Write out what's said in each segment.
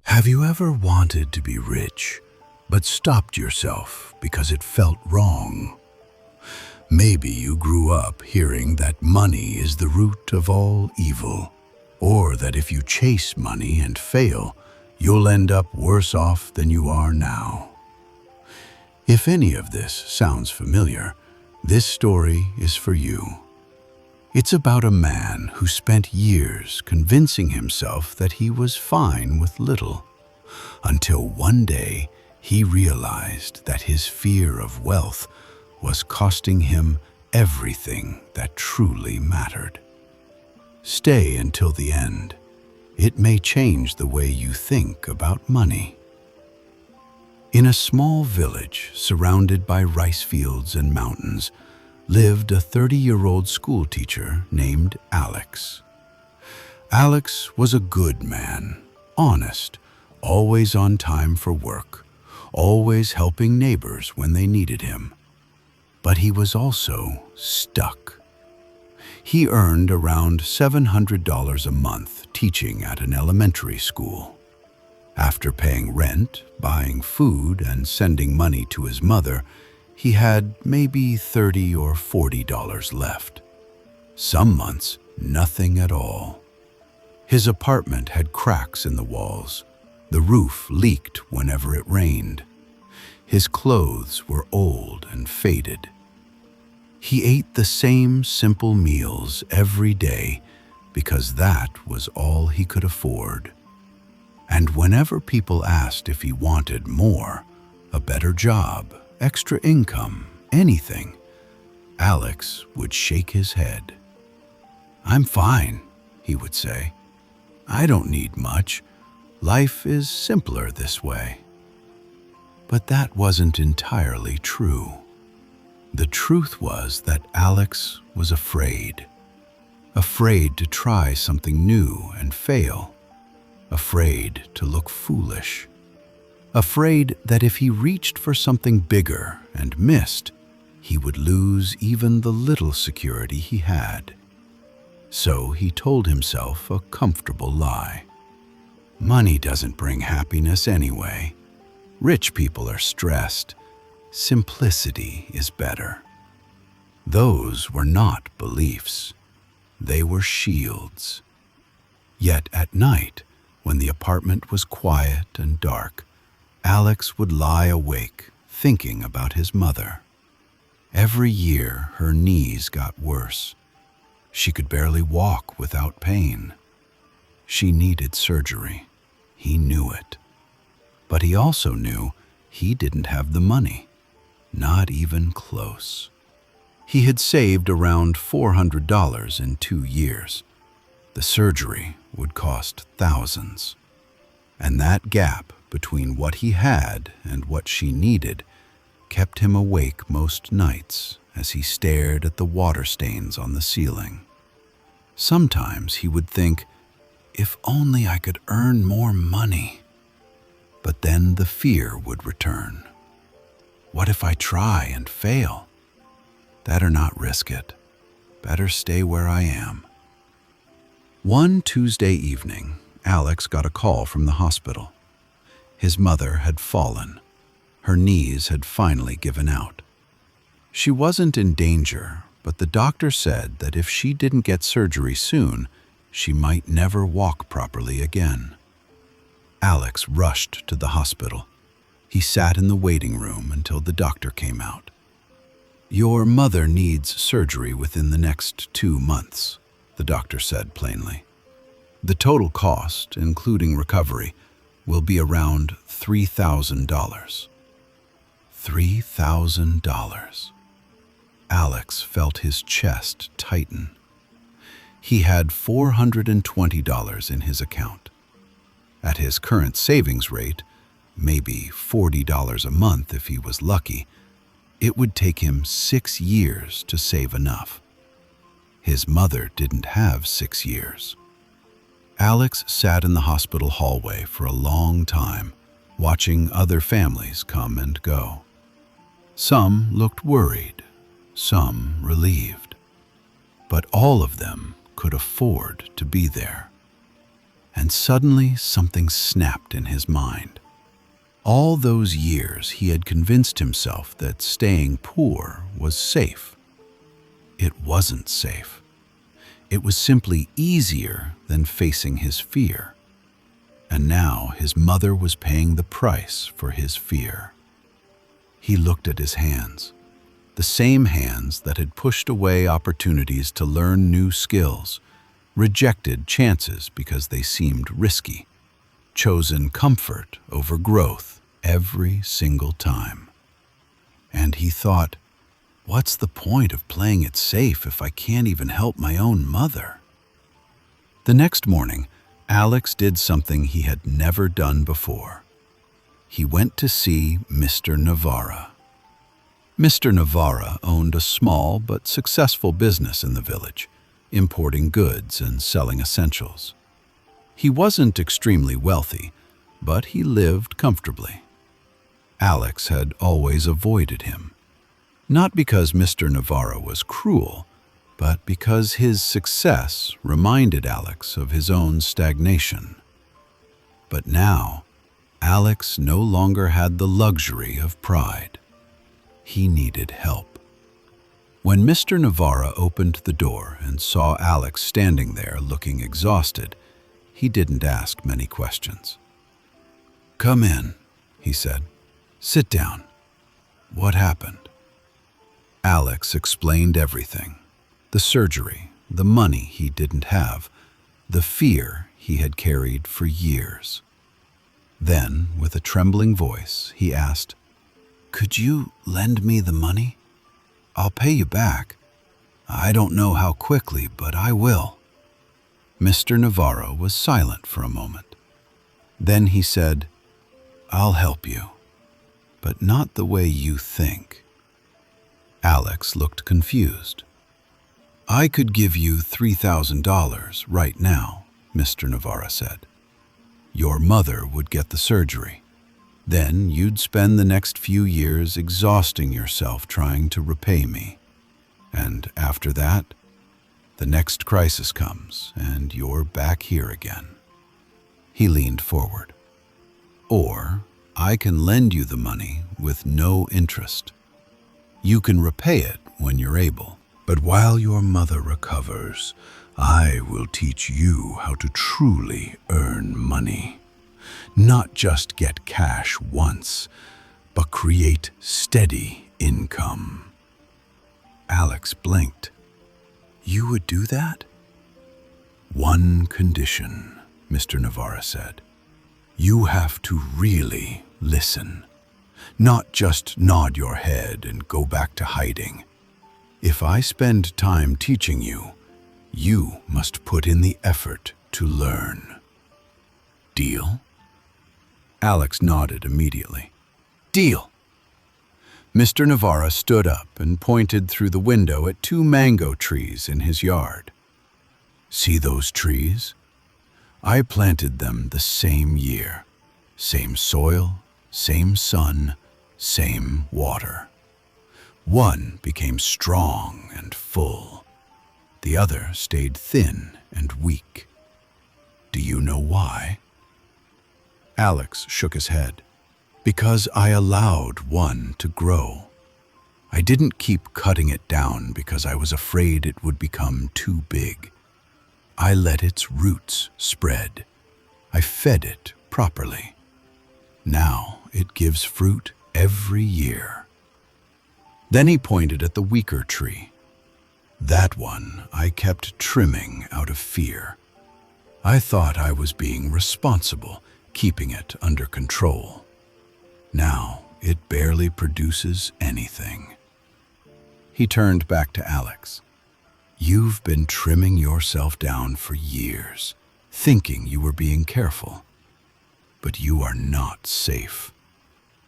Have you ever wanted to be rich, but stopped yourself because it felt wrong? Maybe you grew up hearing that money is the root of all evil, or that if you chase money and fail, you'll end up worse off than you are now. If any of this sounds familiar, this story is for you. It's about a man who spent years convincing himself that he was fine with little, until one day he realized that his fear of wealth was costing him everything that truly mattered. Stay until the end. It may change the way you think about money. In a small village surrounded by rice fields and mountains, lived a 30-year-old schoolteacher named Alex. Alex was a good man, honest, always on time for work, always helping neighbors when they needed him. But he was also stuck. He earned around $700 a month teaching at an elementary school. After paying rent, buying food, and sending money to his mother, he had maybe $30 or $40 left. Some months, nothing at all. His apartment had cracks in the walls. The roof leaked whenever it rained. His clothes were old and faded. He ate the same simple meals every day because that was all he could afford. And whenever people asked if he wanted more, a better job, extra income, anything, Alex would shake his head. "I'm fine," he would say. "I don't need much. Life is simpler this way." But that wasn't entirely true. The truth was that Alex was afraid. Afraid to try something new and fail. Afraid to look foolish. Afraid that if he reached for something bigger and missed, he would lose even the little security he had. So he told himself a comfortable lie. Money doesn't bring happiness anyway. Rich people are stressed. Simplicity is better. Those were not beliefs. They were shields. Yet at night, when the apartment was quiet and dark, Alex would lie awake thinking about his mother. Every year, her knees got worse. She could barely walk without pain. She needed surgery. He knew it. But he also knew he didn't have the money. Not even close. He had saved around $400 in 2 years. The surgery would cost thousands. And that gap between what he had and what she needed kept him awake most nights as he stared at the water stains on the ceiling. Sometimes he would think, if only I could earn more money. But then the fear would return. What if I try and fail? Better not risk it. Better stay where I am. One Tuesday evening, Alex got a call from the hospital. His mother had fallen. Her knees had finally given out. She wasn't in danger, but the doctor said that if she didn't get surgery soon, she might never walk properly again. Alex rushed to the hospital. He sat in the waiting room until the doctor came out. "Your mother needs surgery within the next 2 months," the doctor said plainly. "The total cost, including recovery, will be around $3,000. $3,000. Alex felt his chest tighten. He had $420 in his account. At his current savings rate, maybe $40 a month if he was lucky, it would take him 6 years to save enough. His mother didn't have 6 years. Alex sat in the hospital hallway for a long time, watching other families come and go. Some looked worried, some relieved, but all of them could afford to be there. And suddenly something snapped in his mind. All those years he had convinced himself that staying poor was safe. It wasn't safe. It was simply easier than facing his fear. And now his mother was paying the price for his fear. He looked at his hands, the same hands that had pushed away opportunities to learn new skills, rejected chances because they seemed risky, chosen comfort over growth every single time. And he thought, what's the point of playing it safe if I can't even help my own mother? The next morning, Alex did something he had never done before. He went to see Mr. Navarra. Mr. Navarra owned a small but successful business in the village, importing goods and selling essentials. He wasn't extremely wealthy, but he lived comfortably. Alex had always avoided him, not because Mr. Navarra was cruel, but because his success reminded Alex of his own stagnation. But now, Alex no longer had the luxury of pride. He needed help. When Mr. Navarra opened the door and saw Alex standing there looking exhausted, he didn't ask many questions. "Come in," he said. "Sit down. What happened?" Alex explained everything. The surgery, the money he didn't have, the fear he had carried for years. Then, with a trembling voice, he asked, "Could you lend me the money? I'll pay you back. I don't know how quickly, but I will." Mr. Navarro was silent for a moment. Then he said, "I'll help you, but not the way you think." Alex looked confused. "I could give you $3,000 right now," Mr. Navarro said. "Your mother would get the surgery. Then you'd spend the next few years exhausting yourself trying to repay me. And after that, the next crisis comes and you're back here again." He leaned forward. "Or I can lend you the money with no interest. You can repay it when you're able. But while your mother recovers, I will teach you how to truly earn money. Not just get cash once, but create steady income." Alex blinked. "You would do that?" "One condition," Mr. Navarra said. "You have to really listen, not just nod your head and go back to hiding. If I spend time teaching you, you must put in the effort to learn. Deal?" Alex nodded immediately. "Deal." Mr. Navarra stood up and pointed through the window at 2 mango trees in his yard. "See those trees? I planted them the same year. Same soil, same sun, same water. One became strong and full. The other stayed thin and weak. Do you know why?" Alex shook his head. "Because I allowed one to grow. I didn't keep cutting it down because I was afraid it would become too big. I let its roots spread. I fed it properly. Now it gives fruit every year." Then he pointed at the weaker tree. "That one I kept trimming out of fear. I thought I was being responsible, keeping it under control. Now it barely produces anything." He turned back to Alex. "You've been trimming yourself down for years, thinking you were being careful. But you are not safe.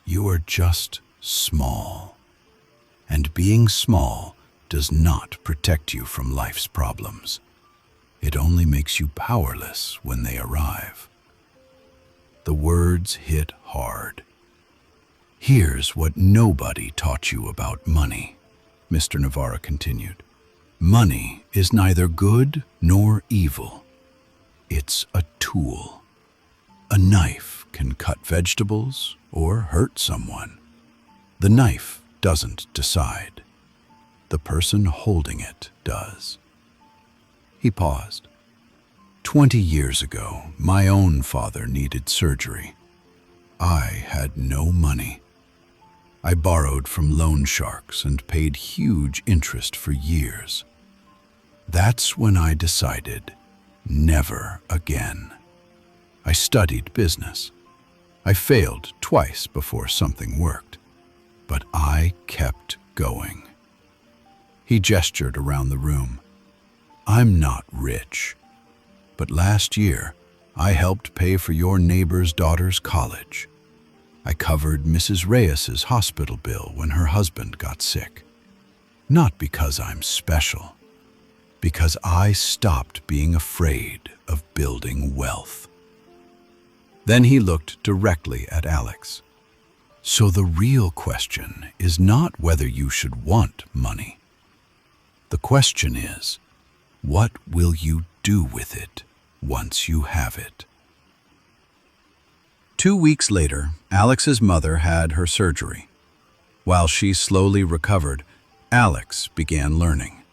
You are just small. And being small does not protect you from life's problems. It only makes you powerless when they arrive." The words hit hard. "Here's what nobody taught you about money," Mr. Navarra continued. "Money is neither good nor evil. It's a tool. A knife can cut vegetables or hurt someone. The knife doesn't decide. The person holding it does. He paused. 20 years ago, my own father needed surgery. I had no money. I borrowed from loan sharks and paid huge interest for years. That's when I decided, never again. I studied business. I failed twice before something worked, but I kept going. He gestured around the room. I'm not rich, but last year I helped pay for your neighbor's daughter's college. I covered Mrs. Reyes's hospital bill when her husband got sick. Not because I'm special, because I stopped being afraid of building wealth. Then he looked directly at Alex. So the real question is not whether you should want money. The question is, what will you do with it once you have it? 2 weeks later, Alex's mother had her surgery. While she slowly recovered, Alex began learning.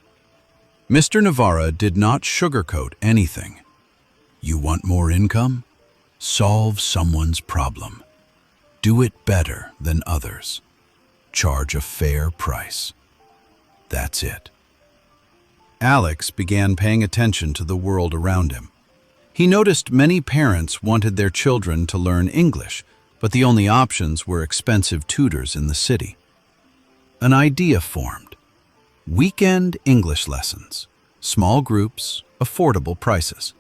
Mr. Navarra did not sugarcoat anything. You want more income? Solve someone's problem. Do it better than others. Charge a fair price. That's it. Alex began paying attention to the world around him. He noticed many parents wanted their children to learn English, but the only options were expensive tutors in the city. An idea formed. Weekend English lessons, small groups, affordable prices.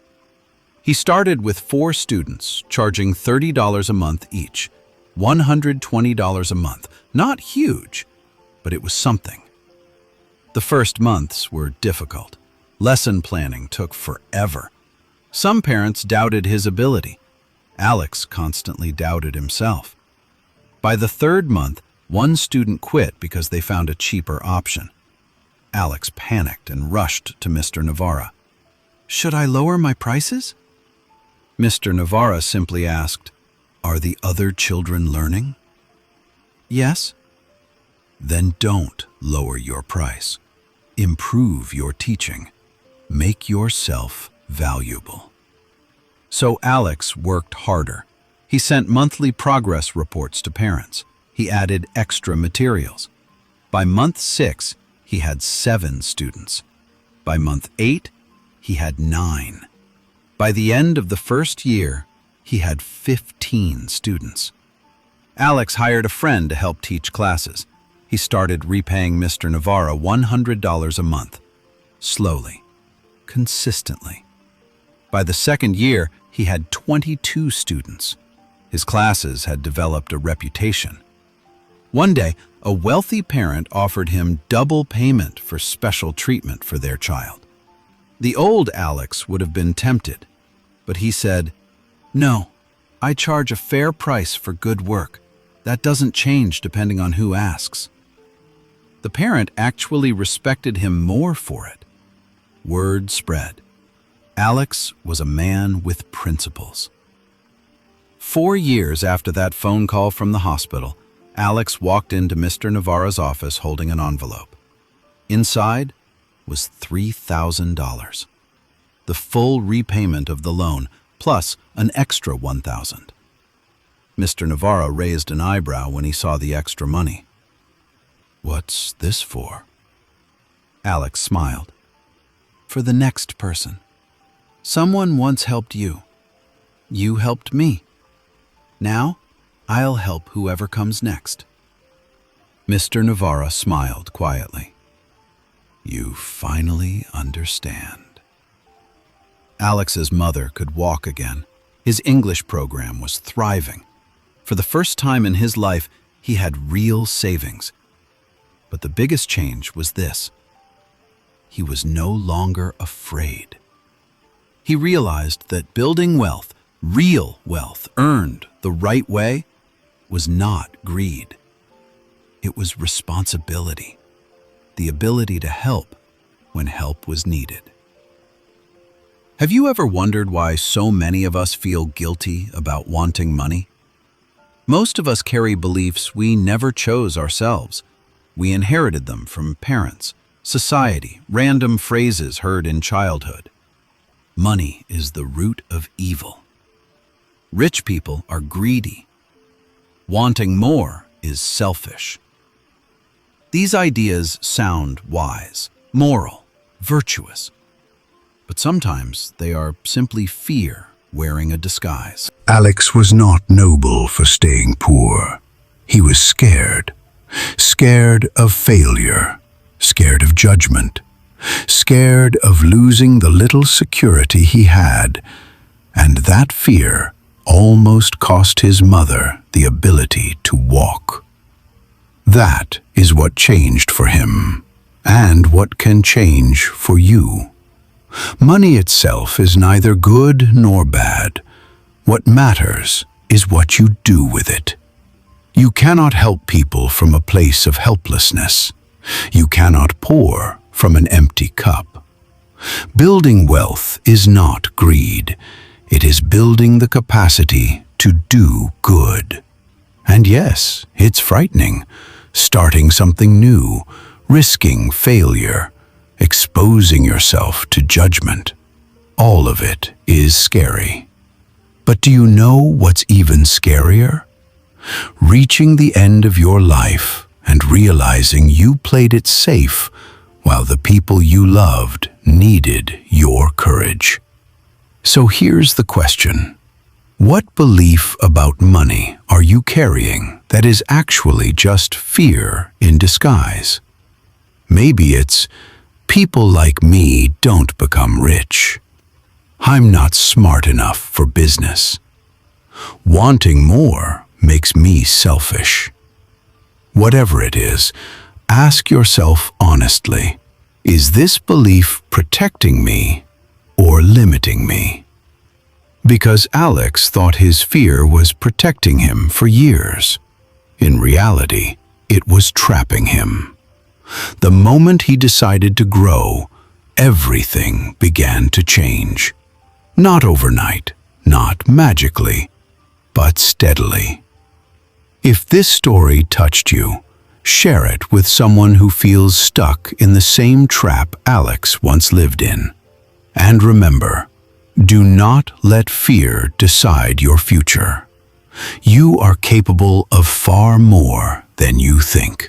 He started with 4 students, charging $30 a month each, $120 a month. Not huge, but it was something. The first months were difficult. Lesson planning took forever. Some parents doubted his ability. Alex constantly doubted himself. By the 3rd month, 1 student quit because they found a cheaper option. Alex panicked and rushed to Mr. Navarra. Should I lower my prices? Mr. Navarra simply asked, Are the other children learning? Yes. Then don't lower your price. Improve your teaching. Make yourself valuable. So Alex worked harder. He sent monthly progress reports to parents. He added extra materials. By month 6, he had 7 students. By month 8, he had 9. By the end of the first year, he had 15 students. Alex hired a friend to help teach classes. He started repaying Mr. Navarra $100 a month. Slowly, consistently. By the 2nd year, he had 22 students. His classes had developed a reputation. One day, a wealthy parent offered him double payment for special treatment for their child. The old Alex would have been tempted, but he said, No, I charge a fair price for good work. That doesn't change depending on who asks. The parent actually respected him more for it. Word spread. Alex was a man with principles. 4 years after that phone call from the hospital, Alex walked into Mr. Navarra's office holding an envelope. Inside was $3,000. The full repayment of the loan, plus an extra $1,000. Mr. Navarra raised an eyebrow when he saw the extra money. What's this for? Alex smiled. For the next person. Someone once helped you. You helped me. Now, I'll help whoever comes next. Mr. Navarra smiled quietly. You finally understand. Alex's mother could walk again. His English program was thriving. For the first time in his life, he had real savings. But the biggest change was this. He was no longer afraid. He realized that building wealth, real wealth, earned the right way, was not greed. It was responsibility, the ability to help when help was needed. Have you ever wondered why so many of us feel guilty about wanting money? Most of us carry beliefs we never chose ourselves. We inherited them from parents, society, random phrases heard in childhood. Money is the root of evil. Rich people are greedy. Wanting more is selfish. These ideas sound wise, moral, virtuous, but sometimes they are simply fear wearing a disguise. Alex was not noble for staying poor. He was scared. Scared of failure. Scared of judgment. Scared of losing the little security he had. And that fear almost cost his mother the ability to walk. That is what changed for him, and what can change for you. Money itself is neither good nor bad. What matters is what you do with it. You cannot help people from a place of helplessness. You cannot pour from an empty cup. Building wealth is not greed. It is building the capacity to do good. And yes, it's frightening. Starting something new, risking failure, exposing yourself to judgment. All of it is scary. But do you know what's even scarier? Reaching the end of your life and realizing you played it safe while the people you loved needed your courage. So here's the question. What belief about money are you carrying that is actually just fear in disguise? Maybe it's, people like me don't become rich. I'm not smart enough for business. Wanting more makes me selfish. Whatever it is, ask yourself honestly, is this belief protecting me or limiting me? Because Alex thought his fear was protecting him for years. In reality, it was trapping him. The moment he decided to grow, everything began to change. Not overnight, not magically, but steadily. If this story touched you, share it with someone who feels stuck in the same trap Alex once lived in. And remember, do not let fear decide your future. You are capable of far more than you think.